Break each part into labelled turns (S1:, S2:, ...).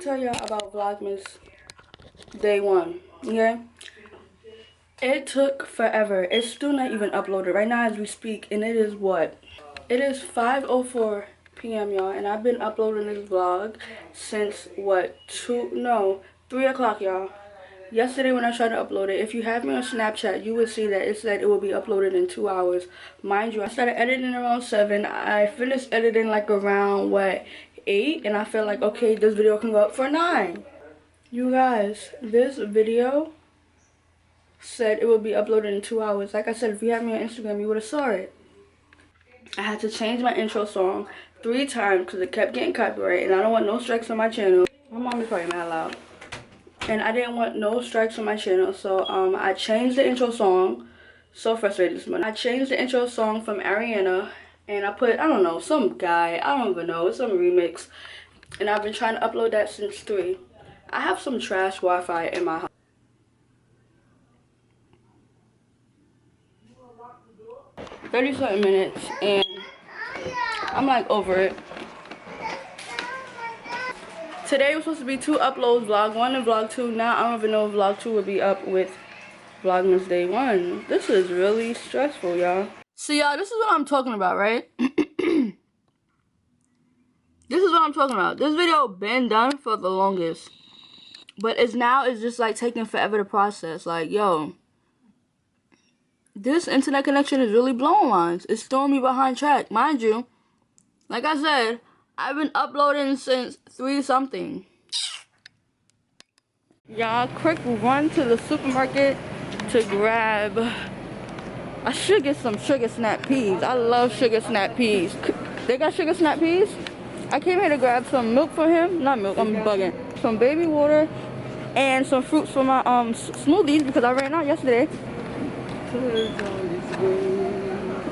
S1: tell y'all about Vlogmas day one, okay? It took forever. It's still not even uploaded right now as we speak, and it is what? It is 5:04 p.m. y'all, and I've been uploading this vlog since what? 3 o'clock, y'all. Yesterday when I tried to upload it, if you have me on Snapchat, you would see that it said it will be uploaded in 2 hours. Mind you, I started editing around 7. I finished editing like around, what, 8? And I felt like, okay, this video can go up for 9. You guys, this video said it would be uploaded in 2 hours. Like I said, if you have me on Instagram, you would have saw it. I had to change my intro song 3 times because it kept getting copyright. And I don't want no strikes on my channel. My mom is probably mad loud. And I didn't want no strikes on my channel, so I changed the intro song. So frustrated this morning. I changed the intro song from Brianna, and I put, I don't know, some guy, I don't even know, it's some remix. And I've been trying to upload that since 3. I have some trash Wi-Fi in my house. 30-something minutes, and I'm like over it. Today was supposed to be 2 uploads, vlog 1 and vlog 2. Now I don't even know if vlog 2 will be up with Vlogmas day 1. This is really stressful, y'all. So y'all, this is what I'm talking about, right? This is what I'm talking about. This video been done for the longest, but it's just like taking forever to process. Like, yo, this internet connection is really blowing lines. It's throwing me behind track. Mind you, like I said, I've been uploading since 3-something. Y'all, quick run to the supermarket to grab. I should get some sugar snap peas. I love sugar snap peas. They got sugar snap peas? I came here to grab some milk for him. Not milk, I'm bugging. Some baby water and some fruits for my smoothies because I ran out yesterday.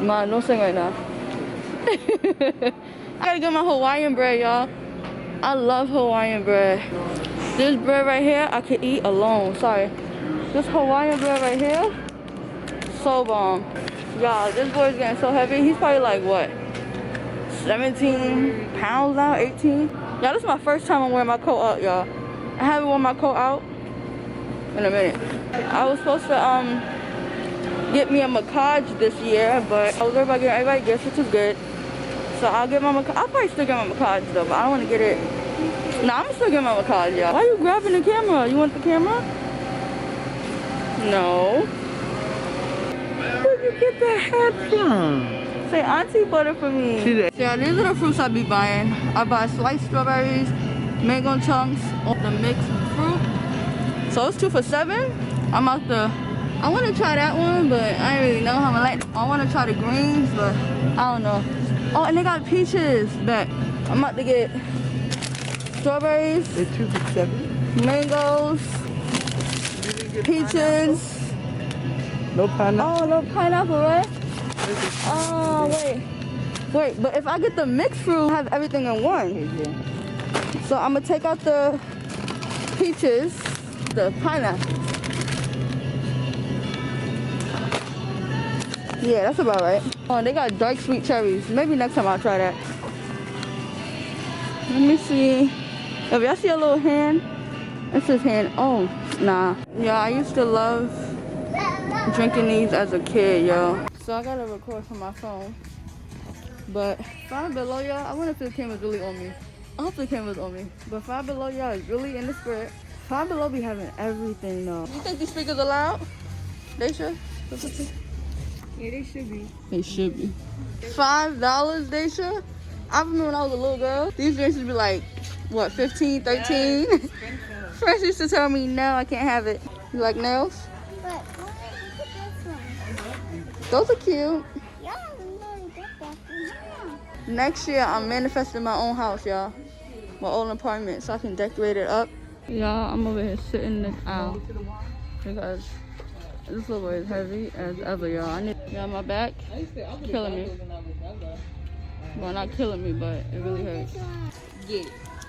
S1: Man, don't sing right now. I gotta get my Hawaiian bread, y'all. I love Hawaiian bread. This bread right here, I could eat alone. Sorry. This Hawaiian bread right here, so bomb. Y'all, this boy's getting so heavy. He's probably like, what, 17 pounds now, 18? Y'all, this is my first time I'm wearing my coat out, y'all. I haven't worn my coat out in a minute. I was supposed to get me a massage this year, but I was worried about getting everybody gifts, which is good. So I'll get my massage. I'll probably still get my massage though, but I don't want to get it. No, I'm still getting my massage, y'all. Why are you grabbing the camera? You want the camera? No. Where'd you get that hat from? Say auntie bought it for me. Yeah, these are the fruits I be buying. I buy sliced strawberries, mango chunks, the mixed fruit. So it's 2 for $7. I'm out the. I want to try that one, but I don't really know how I like. I want to try the greens, but I don't know. Oh, and they got peaches back. I'm about to get strawberries. They're 2 for $7. Mangoes. Peaches.
S2: No pineapple.
S1: Oh, no pineapple, right? Oh, wait, but if I get the mixed fruit, I have everything in one. So I'm gonna take out the peaches, the pineapple. Yeah, that's about right. Oh, they got dark sweet cherries. Maybe next time I'll try that. Let me see. If y'all see a little hand, it's his hand. Oh, nah. Yeah, I used to love drinking these as a kid, yo. So I gotta record from my phone. But Five Below, y'all, I wonder if the camera's really on me. I hope the camera's on me. But Five Below, y'all, is really in the spirit. Five Below be having everything, though. You think these speakers are loud? They should?
S2: Yeah, they should be.
S1: They should be. $5, they should? I remember when I was a little girl, these drinks would be like, what, 15, 13? Yeah, Fresh used to tell me, no, I can't have it. You like nails?
S3: But why did you put this one?
S1: Those are cute.
S3: Yeah, I'm gonna get that from
S1: Next year, I'm manifesting my own house, y'all. My own apartment, so I can decorate it up. Y'all, I'm over here sitting in this aisle because this little boy is heavy as ever, y'all. I need, y'all, my back killing me. Well, not killing me, but it really hurts.
S2: Yeah,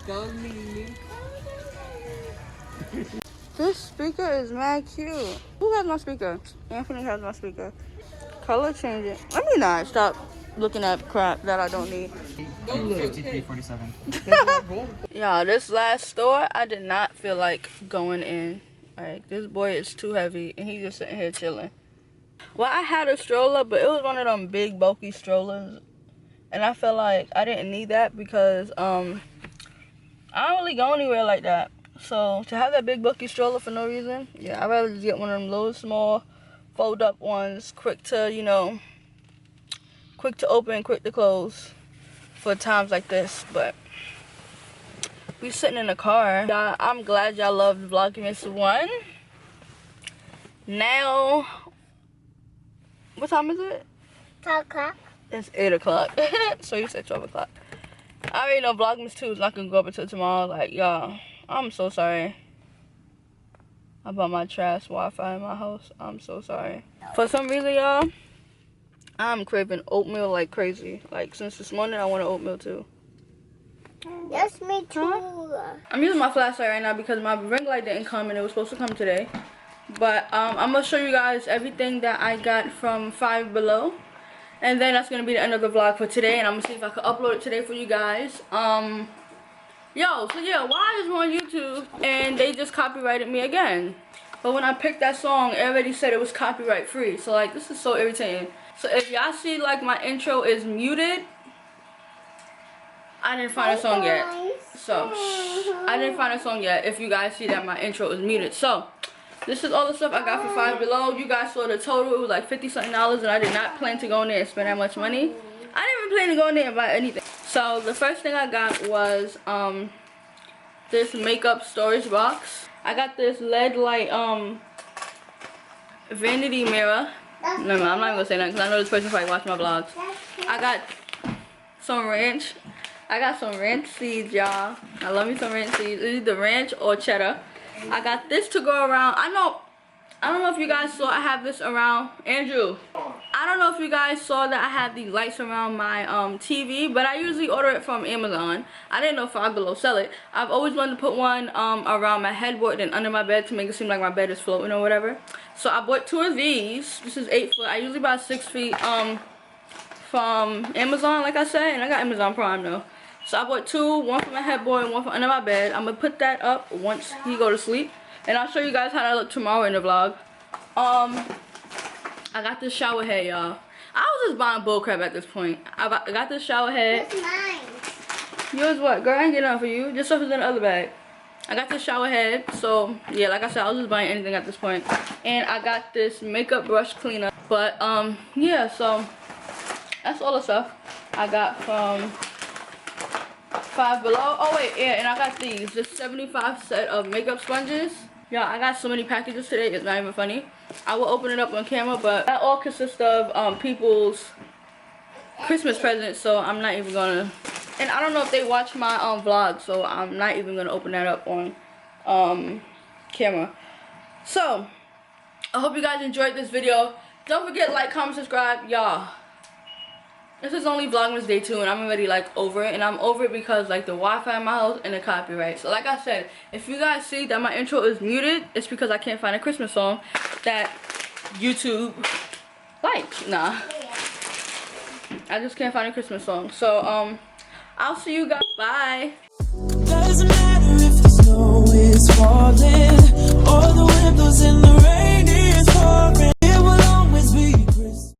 S2: go me.
S1: This speaker is mad cute. Who has my speaker? Anthony has my speaker. Color changing. Let me not stop looking at crap that I don't need.
S2: 53.47.
S1: Yeah, this last store, I did not feel like going in. Like, this boy is too heavy, and he's just sitting here chilling. Well, I had a stroller, but it was one of them big, bulky strollers. And I felt like I didn't need that because I don't really go anywhere like that. So, to have that big, bulky stroller for no reason, yeah, I'd rather just get one of them little, small, fold-up ones, quick to, you know, quick to open, quick to close for times like this. But we sitting in the car. I'm glad y'all loved Vlogmas 1. Now, what time is it?
S3: 12 o'clock.
S1: It's 8 o'clock. So you said 12 o'clock. I already know Vlogmas 2 is not gonna go up until tomorrow. Like, y'all, I'm so sorry about my trash Wi-Fi in my house. I'm so sorry. For some reason, y'all, I'm craving oatmeal like crazy. Like, since this morning, I want an oatmeal too.
S3: Yes, me too.
S1: I'm using my flashlight right now because my ring light didn't come and it was supposed to come today. But I'm gonna show you guys everything that I got from Five Below, and then that's gonna be the end of the vlog for today. And I'm gonna see if I can upload it today for you guys. So yeah, why is on YouTube and they just copyrighted me again? But when I picked that song, it already said it was copyright free. So like, this is so irritating. So if y'all see like my intro is muted, I didn't find a song yet. So I didn't find a song yet. If you guys see that my intro is muted. So this is all the stuff I got for Five Below. You guys saw the total. It was like $50-something, and I did not plan to go in there and spend that much money. I didn't even plan to go in there and buy anything. So the first thing I got was this makeup storage box. I got this LED light vanity mirror. No, I'm not even gonna say that because I know this person probably watch my vlogs. I got some ranch. I got some ranch seeds, y'all. I love me some ranch seeds. It's either ranch or cheddar. I got this to go around. I don't know if you guys saw I have this around. Andrew, I don't know if you guys saw that I have these lights around my TV, but I usually order it from Amazon. I didn't know Five Below sell it. I've always wanted to put one around my headboard and under my bed to make it seem like my bed is floating or whatever. So I bought 2 of these. This is 8 foot. I usually buy 6 feet from Amazon, like I said, and I got Amazon Prime though. So I bought 2, one for my headboard and one for under my bed. I'm gonna put that up once he go to sleep, and I'll show you guys how that look tomorrow in the vlog. I got this shower head, y'all. I was just buying bullcrap at this point. I got this shower head.
S3: It's mine.
S1: Yours what? Girl, I ain't getting nothing for you. Your stuff is in the other bag. I got this shower head. So yeah, like I said, I was just buying anything at this point. And I got this makeup brush cleaner. But yeah, so that's all the stuff I got from Five Below. Oh wait, yeah, and I got these. This 75 set of makeup sponges. Yeah, I got so many packages today, it's not even funny. I will open it up on camera, but that all consists of people's Christmas presents, so I'm not even gonna. And I don't know if they watch my vlog, so I'm not even gonna open that up on camera. So I hope you guys enjoyed this video. Don't forget, like, comment, subscribe, y'all. This is only Vlogmas day 2, and I'm already like over it, and I'm over it because like the Wi-Fi in my house and the copyright. So like I said, if you guys see that my intro is muted, it's because I can't find a Christmas song that YouTube likes. Nah, I just can't find a Christmas song. So I'll see you guys. Bye.